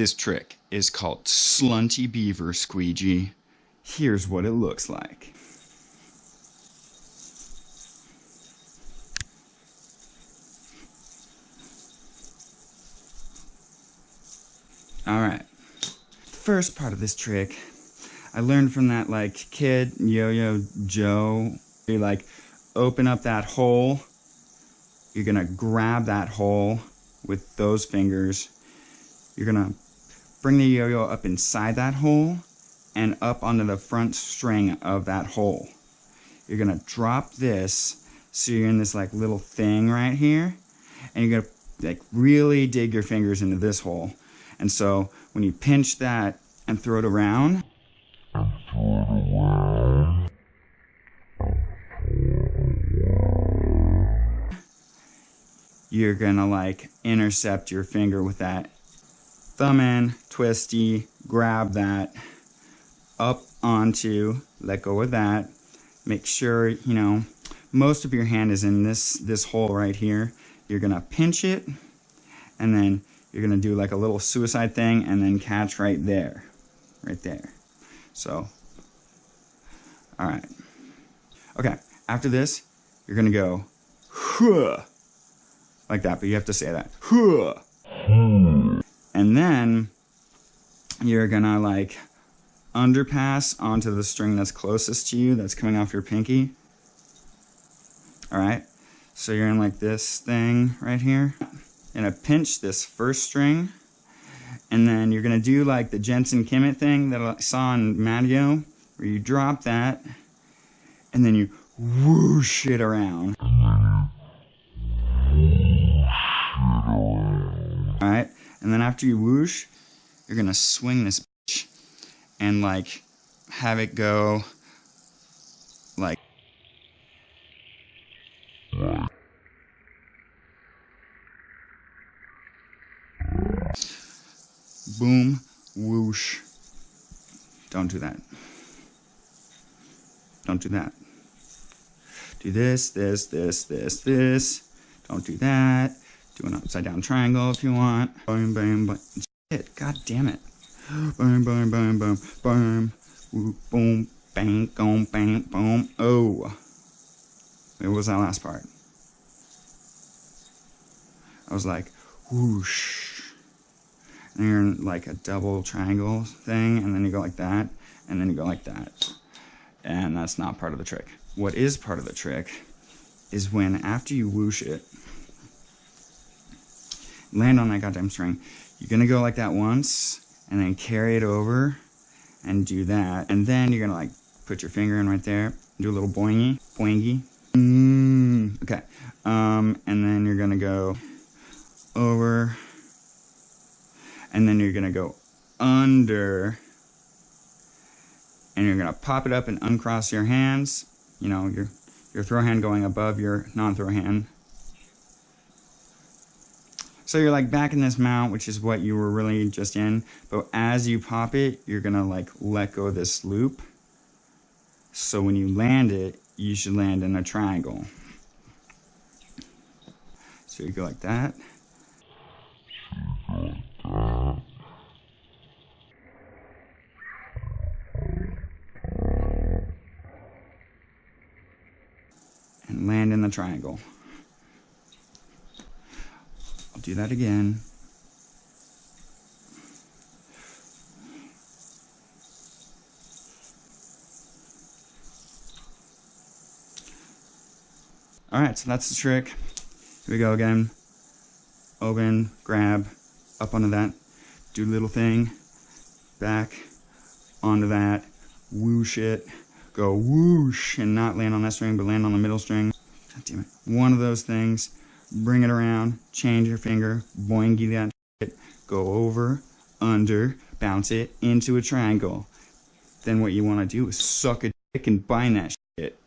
This trick is called Slunty Beaver Squeegee. Here's what it looks like. Alright, first part of this trick, I learned from that kid, YoyoJoe. You open up that hole, you're gonna grab that hole with those fingers, you're gonna bring the yo-yo up inside that hole and up onto the front string of that hole. You're gonna drop this, so you're in this little thing right here, and you're gonna really dig your fingers into this hole. And so when you pinch that and throw it around, you're gonna intercept your finger with that thumb in, twisty, grab that, up onto, let go of that, make sure, most of your hand is in this hole right here. You're gonna pinch it, and then you're gonna do a little suicide thing, and then catch right there. So, alright. Okay, after this, you're gonna go, huh, like that, but you have to say that, huh. And then, you're gonna underpass onto the string that's closest to you, that's coming off your pinky. Alright, so you're in this thing right here. You're gonna pinch this first string, and then you're gonna do the Jensen Kimmett thing that I saw in mrmatio, where you drop that, and then you whoosh it around. Alright, and then after you whoosh, you're gonna swing this bitch and have it go boom, whoosh. Don't do that. Don't do that. Do this, this, this, this, this. Don't do that. Do an upside down triangle if you want. Boom, boom, boom. Shit, god damn it. Boom, boom, boom, boom, boom. Boom, bang, boom, bang, boom. Oh. Wait, what was that last part? I was whoosh. And you're in a double triangle thing, and then you go like that, and then you go like that. And that's not part of the trick. What is part of the trick is when, after you whoosh it, land on that goddamn string, you're gonna go like that once, and then carry it over, and do that. And then you're gonna put your finger in right there, do a little boingy, boingy. Okay. And then you're gonna go over, and then you're gonna go under, and you're gonna pop it up and uncross your hands. Your throw hand going above your non-throw hand. So you're back in this mount, which is what you were really just in. But as you pop it, you're gonna let go of this loop. So when you land it, you should land in a triangle. So you go like that. And land in the triangle. I'll do that again. Alright, so that's the trick. Here we go again. Open, grab, up onto that, do a little thing, back onto that, whoosh it, go whoosh, and not land on that string, but land on the middle string. God damn it. One of those things, bring it around, change your finger, boingy that shit, go over, under, bounce it into a triangle. Then what you want to do is suck a dick and bind that shit.